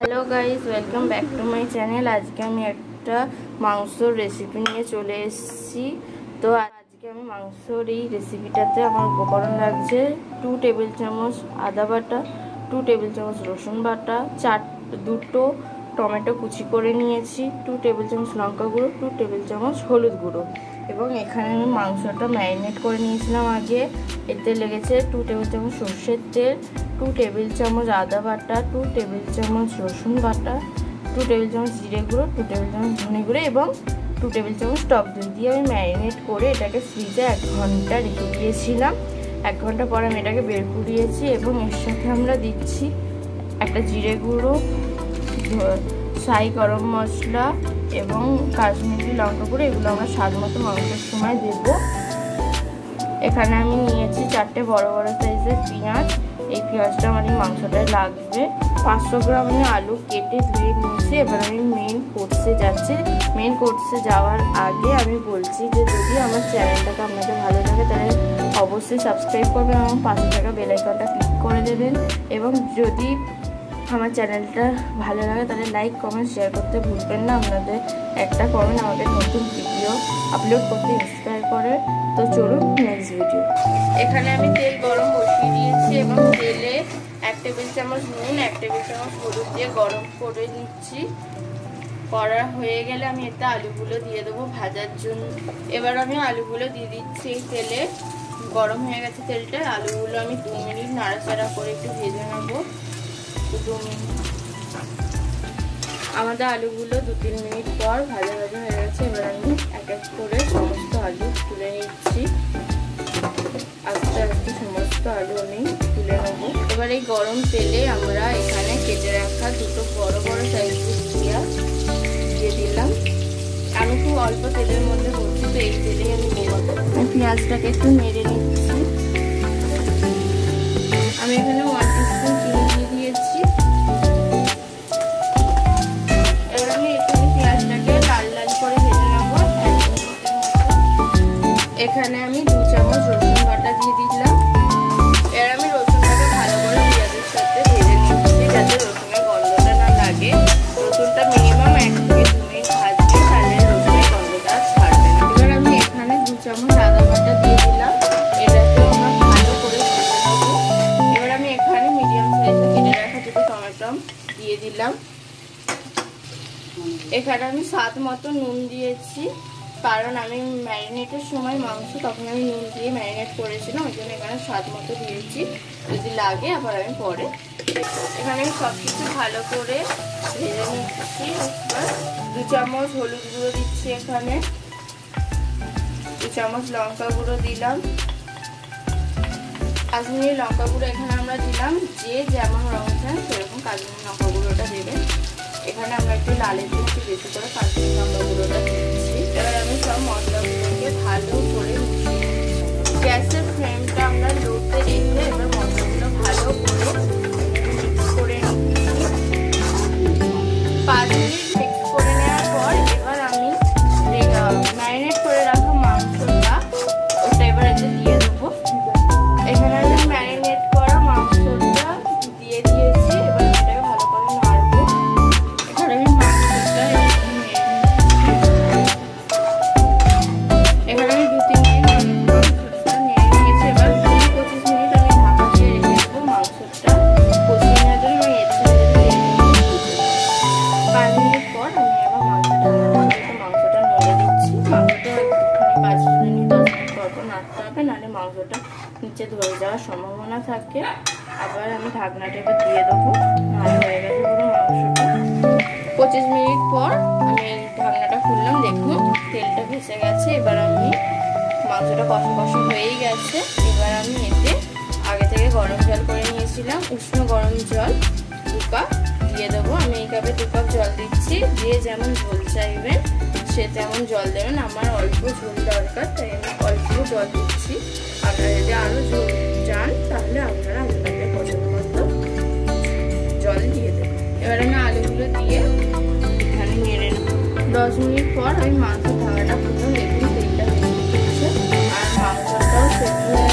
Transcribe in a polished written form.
Hello guys, welcome back to my channel. आज के আমি একটা মাংসর রেসিপি নিয়ে চলে এসেছি। তো আজকে আমি মাংসর এই রেসিপিটাতে আমার উপকরণ লাগছে 2 টেবিল চামচ আদা বাটা, 2 টেবিল চামচ রসুন বাটা, দুটো টমেটো কুচি করে নিয়েছি, 2 টেবিল চামচ লঙ্কা গুঁড়ো, 2 টেবিল চামচ হলুদ গুঁড়ো। এবং এখানে আমি মাংসটা ম্যারিনেট করে নিয়েছিলাম আগে। এতে লেগেছে 2 টেবিল চামচ সর্ষের তেল, 2 টেবিল চামচ আদা বাটা, 2 টেবিল চামচ রসুন বাটা, 2 টেবিল চামচ জিরে গুঁড়ো, 2 টেবিল চামচ ধনে গুঁড়ো এবং 2 টেবিল চামচ টক দই দিয়ে আমি ম্যারিনেট করে এটাকে ফ্রিজে 1 ঘন্টা রেখে দিয়েছিলাম। 1 ঘন্টা পরে আমি এটাকে বের করিয়েছি এবং এর সাথে আমরা দিচ্ছি একটা জিরে গুঁড়ো, শাহি গরম মশলা এবং কাশ্মীরি লঙ্কা গুঁড়ো। এগুলো আমরা স্বাদ মতো মাংসের সময় দেব। এখানে আমি নিয়েছি 4টে বড় বড় সাইজের পেঁয়াজ। এই পেঁয়াজটা আমার এই মাংসটায় লাগবে। 500 গ্রাম আমি আলু কেটে ধুয়ে নিয়েছি। এবার আমি মেন কোর্সে যাচ্ছি। মেন কোর্সে যাওয়ার আগে আমি বলছি যে যদি আমার চ্যানেলটাকে আপনাদের ভালো লাগে তাহলে অবশ্যই সাবস্ক্রাইব করবেন এবং পাশে থাকা বেল আইকনটা ক্লিক করে দেবেন। এবং যদি আমার চ্যানেলটা ভালো লাগে তাহলে লাইক কমেন্ট শেয়ার করতে ভুলবেন না। আপনাদের একটা কমেন্ট আমাদের নতুন ভিডিও আপলোড করতে ইন্সপায়ার করে। তো চলুন নেক্সট ভিডিও। এখানে আমি তেল গরম বসিয়ে দিয়েছি এবং তেলে 1 টেবিল চামচ নুন, 1 টেবিল চামচ হলুদ দিয়ে গরম করে নিচ্ছি। করা হয়ে গেলে আমি এতে আলুগুলো দিয়ে দেবো ভাজার জন্য। এবার আমি আলুগুলো দিয়ে দিচ্ছি এই তেলে। গরম হয়ে গেছে তেলটা। আলুগুলো আমি 2 মিনিট নাড়াচাড়া করে একটু ভেজে নেবো। 2 মিনিট আমাদের আলুগুলো 2-3 মিনিট পর ভাজা ভাজা হয়ে গেছে। এবার আমি এক এক করে সমস্ত আলু তুলে নিচ্ছি। আস্তে আস্তে সমস্ত আলু আমি তুলে নেবো। এবার এই গরম তেলে আমরা এখানে কেটে রাখা 2টো বড় বড় সাইজের পেঁয়াজ দিয়ে দিলাম। আমি খুব অল্প তেলের মধ্যে করছি, তো এই তেলেই আমি দেবো। পেঁয়াজটাকে একটু নেড়ে নিচ্ছি। আমি এখানে 1 টিস্পুন চিনি দিয়ে দিয়েছি। এবার আমি এখানে পেঁয়াজটাকে লাল লাল করে ভেজে নেবো। এখানে আমি 2 চামচ রসুন বাটা দিয়ে দিলাম। এবার আমি রসুনটাকে ভালো করে পেঁয়াজের সাথে ভেজে নিচ্ছি যাতে রসুনের গন্ধটা না লাগে। রসুনটা মিনিমাম 1 থেকে 2 মিনিট ভাজবে, তাহলে রসুনের গন্ধটা ছাড়বে না। এবার আমি এখানে 2 চামচ আদা বাটা দিয়ে দিলাম। এটাকে আমরা ভালো করে ভেজে নেবো। এবার আমি এখানে মিডিয়াম সাইজে কেটে রাখা 2টো টমেটো দিয়ে দিলাম। এখানে আমি স্বাদ মতো নুন দিয়েছি, কারণ আমি ম্যারিনেটের সময় মাংস তখন আমি নুন দিয়ে ম্যারিনেট করেছিলাম, ওই জন্য এখানে স্বাদ মতো দিয়েছি। যদি লাগে আবার আমি পরে। এখানে আমি সব কিছু ভালো করে ভেজে নিচ্ছি। এবার 2 চামচ হলুদ গুঁড়ো দিচ্ছি। এখানে 2 চামচ লঙ্কা গুঁড়ো দিলাম। কাশ্মীরি লঙ্কা গুঁড়ো এখানে আমরা দিলাম। যে যেমন রঙ চান সেরকম কাশ্মীরি লঙ্কা গুঁড়োটা দেবেন। এখানে আমরা একটু লালের জন্য একটু বেশি করে কাশ্মীরি লঙ্কা গুঁড়োটা দিচ্ছি। এবার আমি সব মশলাগুলোকে ভালো করে মিশিয়ে গ্যাসের ফ্লেমটা আমরা লোতে রেখে এবার মশলাগুলো ভালো করে মিক্স করে নিচ্ছি। 5 মিনিট মিক্স করে নেওয়ার পর এবার আমি ম্যারিনেট করে রাখা মাংসটা ওটা এবার এতে দিয়ে দেবো। এখানে আমি ম্যারিনেট করা মাংসটা দিয়ে দিয়েছি। এবার এটাকে ভালো করে নাড়বো। এখানে আমি মাংসটা এখানে আমি 2-3 মিনিট মাংসটা নেড়ে নিয়েছি। এবার 20-25 মিনিট আমি ঢাকা দিয়ে রেখে দেবো মাংসটা কষিয়ে নেওয়ার জন্য। এবং এর সাথে 5 মিনিট পর আমি আবার মাংসটা নেড়ে দিচ্ছি। মাংসটা একটুখানি 5 মিনিট 10 মিনিট পর পর নাড়তে হবে, নাহলে মাংসটা নিচে ধরে যাওয়ার সম্ভাবনা থাকে। আবার আমি ঢাকনাটা এবার দিয়ে দেবো। নাড়া হয়ে গেছে পুরো মাংসটা। 25 মিনিট পর আমি ঢাকনাটা খুললাম। দেখুন তেলটা ভেসে গেছে। এবার আমি মাংসটা কষা কষা হয়েই গেছে। এবার আমি এতে আগে থেকে গরম জল করে নিয়েছিলাম, উষ্ণ গরম জল 2 কাপ দিয়ে দেবো। আমি এই কাপে 2 কাপ জল দিচ্ছি। যে যেমন ঝোল চাইবেন সে তেমন জল দেবেন। আমার অল্প ঝোল দরকার, তাই আমি অল্প জল দিচ্ছি। আপনারা যদি আরও ঝোল চান তাহলে আপনারা আপনাদের পছন্দ মতো জল দিয়ে দেবেন। এবার আমি আলুগুলো দিয়ে এখানে নেড়ে নেব। 10 মিনিট পর আমি মাংস ঢাকাটা খুললাম। দেখুন তেলটা ভেসে উঠেছে আর মাংসটাও সেদ্ধ হয়ে